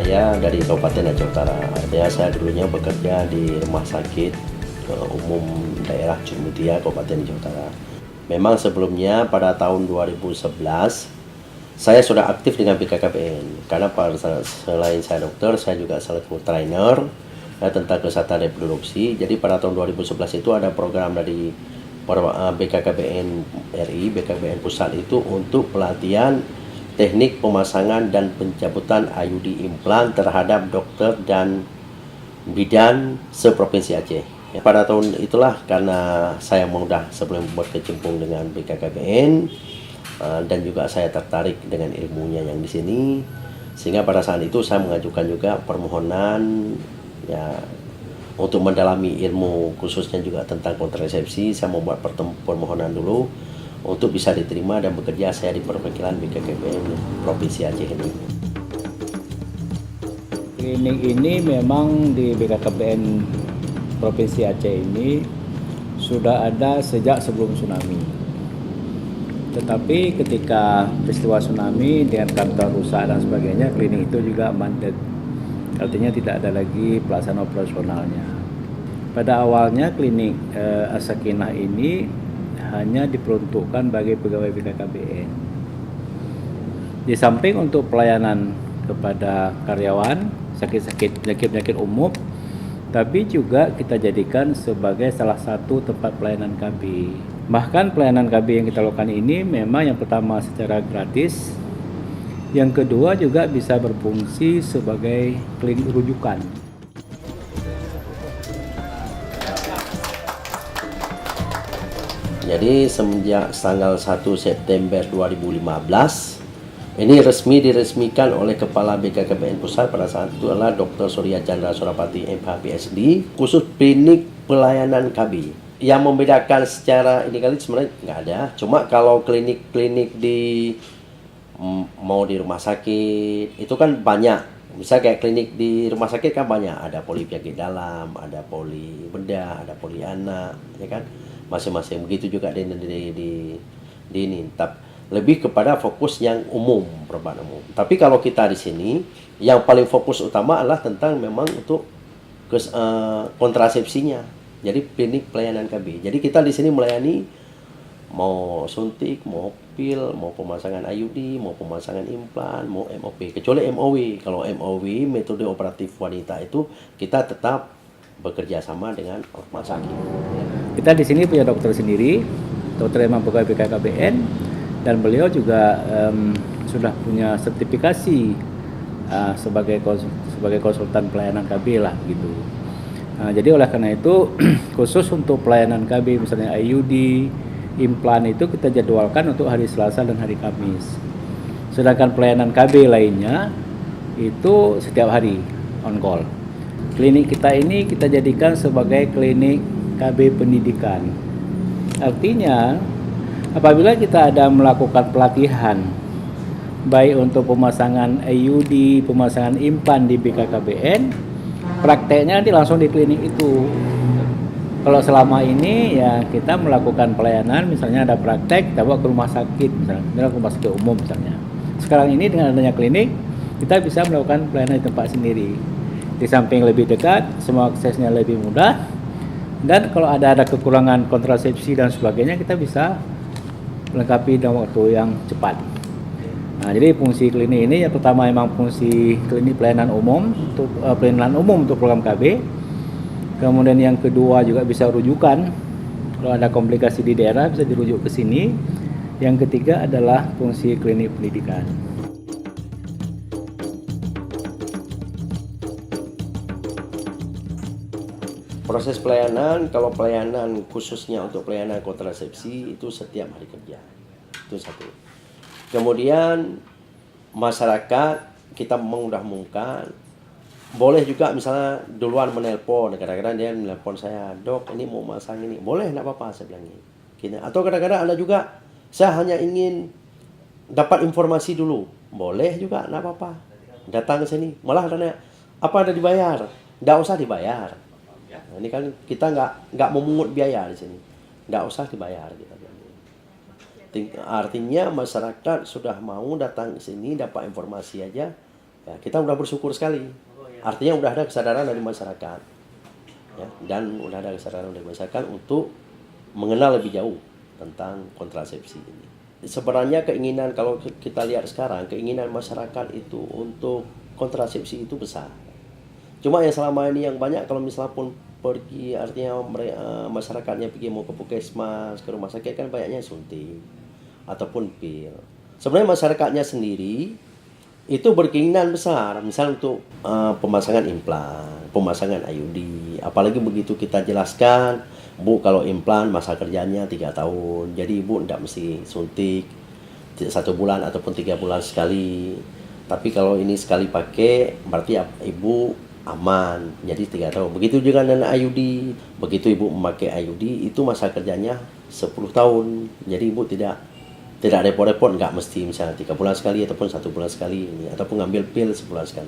saya dari Kabupaten Aceh Utara. Artinya saya dulunya bekerja di Rumah Sakit Umum Daerah Cudmutia, Kabupaten Aceh Utara. Memang sebelumnya pada tahun 2011 saya sudah aktif dengan BKKBN karena selain saya dokter, saya juga selaku trainer tentang kesehatan reproduksi. Jadi pada tahun 2011 itu ada program dari BKKBN RI, BKKBN Pusat itu untuk pelatihan teknik pemasangan dan pencabutan IUD implan terhadap dokter dan bidan seprovinsi Aceh. Ya, pada tahun itulah karena saya mudah sebelum berkecimpung dengan BKKBN dan juga saya tertarik dengan ilmunya yang di sini, sehingga pada saat itu saya mengajukan juga permohonan ya untuk mendalami ilmu khususnya juga tentang kontrasepsi. Saya membuat permohonan dulu untuk bisa diterima dan bekerja saya di perwakilan BKKBN Provinsi Aceh ini. Klinik ini memang di BKKBN Provinsi Aceh ini sudah ada sejak sebelum tsunami. Tetapi ketika peristiwa tsunami dengan kantor rusak dan sebagainya, klinik itu juga mandek. Artinya tidak ada lagi pelaksanaan operasionalnya. Pada awalnya klinik As-Sakinah ini hanya diperuntukkan bagi pegawai BKKBN. Di samping untuk pelayanan kepada karyawan, sakit-sakit penyakit umum, tapi juga kita jadikan sebagai salah satu tempat pelayanan KB. Bahkan pelayanan KB yang kita lakukan ini memang yang pertama secara gratis, yang kedua juga bisa berfungsi sebagai klinik rujukan. Jadi semenjak tanggal 1 September 2015 ini diresmikan oleh Kepala BKKBN Pusat pada saat itu adalah Dr. Surya Chandra Surapati MH PhD, khusus klinik pelayanan KB. Yang membedakan secara ini kali sebenarnya nggak ada, cuma kalau klinik-klinik di mau di rumah sakit itu kan banyak. Misalnya kayak klinik di rumah sakit kan banyak, ada poli penyakit dalam, ada poli bedah, ada poli anak, ya kan, masing-masing. Begitu juga di ini. Lebih kepada fokus yang umum, perawatan umum. Tapi kalau kita di sini, yang paling fokus utama adalah tentang memang untuk kontrasepsinya. Jadi klinik pelayanan KB. Jadi kita di sini melayani mau suntik, mau pil, mau pemasangan IUD, mau pemasangan implan, mau MOP. Kecuali MOW. Kalau MOW, metode operatif wanita itu kita tetap bekerja sama dengan rumah sakit. Kita di sini punya dokter sendiri, dokter emang pegawai BKKBN. Dan beliau juga sudah punya sertifikasi sebagai konsultan pelayanan KB lah gitu. Jadi oleh karena itu khusus untuk pelayanan KB misalnya IUD, implan itu kita jadwalkan untuk hari Selasa dan hari Kamis. Sedangkan pelayanan KB lainnya itu setiap hari on call. Klinik kita ini kita jadikan sebagai klinik KB pendidikan. Artinya apabila kita ada melakukan pelatihan baik untuk pemasangan IUD, pemasangan implan di BKKBN, prakteknya nanti langsung di klinik itu. Kalau selama ini ya kita melakukan pelayanan, misalnya ada praktek, kita bawa ke rumah sakit, misalnya ke rumah sakit umum misalnya. Sekarang ini dengan adanya klinik, kita bisa melakukan pelayanan di tempat sendiri. Di samping lebih dekat, semua aksesnya lebih mudah, dan kalau ada kekurangan kontrasepsi dan sebagainya, kita bisa melengkapi dalam waktu yang cepat. Nah, jadi fungsi klinik ini yang pertama memang fungsi klinik pelayanan umum untuk program KB. Kemudian yang kedua juga bisa rujukan. Kalau ada komplikasi di daerah bisa dirujuk ke sini. Yang ketiga adalah fungsi klinik pendidikan. Proses pelayanan, kalau pelayanan khususnya untuk pelayanan kontrasepsi itu setiap hari kerja. Itu satu. Kemudian masyarakat kita memudahkan, boleh juga misalnya duluan menelpon, kadang-kadang dia menelpon saya, dok ini mau masang ini, boleh enggak apa-apa saya bilang gitu. Atau kadang-kadang ada juga saya hanya ingin dapat informasi dulu, boleh juga enggak apa-apa. Datang ke sini, malah tanya apa ada dibayar? Enggak usah dibayar. Nah, ini kan kita nggak memungut biaya di sini, nggak usah dibayar kita. Artinya masyarakat sudah mau datang ke sini dapat informasi aja, Ya, kita udah bersyukur sekali. Artinya udah ada kesadaran dari masyarakat, ya, dan udah ada kesadaran dari masyarakat untuk mengenal lebih jauh tentang kontrasepsi ini. Sebenarnya keinginan, kalau kita lihat sekarang, keinginan masyarakat itu untuk kontrasepsi itu besar. Cuma yang selama ini yang banyak, kalau misalnya pun pergi, artinya masyarakatnya pergi mau ke puskesmas, ke rumah sakit, kan banyaknya suntik ataupun pil. Sebenarnya masyarakatnya sendiri itu berkeinginan besar, misal untuk pemasangan implan, pemasangan IUD. Apalagi begitu kita jelaskan, Bu, kalau implan masa kerjanya 3 tahun, jadi Ibu tidak mesti suntik 1 bulan ataupun 3 bulan sekali. Tapi kalau ini sekali pakai, berarti Ibu aman, jadi 3 tahun. Begitu juga dengan IUD, begitu Ibu memakai IUD, itu masa kerjanya 10 tahun. Jadi Ibu tidak repot-repot, nggak mesti misalnya 3 bulan sekali ataupun 1 bulan sekali, ataupun ngambil pil sebulan sekali.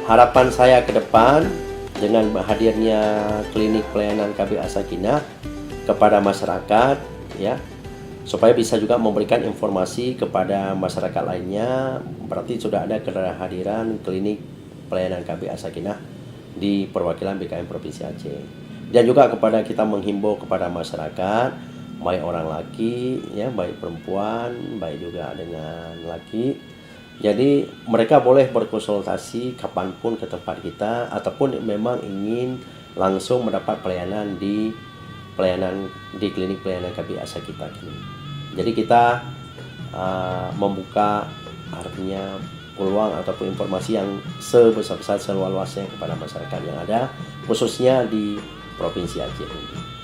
Harapan saya ke depan dengan hadirnya klinik pelayanan KB As-Sakinah kepada masyarakat, ya, supaya bisa juga memberikan informasi kepada masyarakat lainnya. Berarti sudah ada kehadiran klinik pelayanan KB As-Sakinah di perwakilan BKM Provinsi Aceh. Dan juga kepada kita menghimbau kepada masyarakat, baik orang laki, ya, baik perempuan, baik juga dengan laki. Jadi mereka boleh berkonsultasi kapanpun ke tempat kita, ataupun memang ingin langsung mendapat pelayanan di klinik pelayanan KB As-Sakinah ini. Jadi kita membuka, artinya peluang ataupun informasi yang sebesar-besar seluas-luasnya kepada masyarakat yang ada, khususnya di Provinsi Aceh ini.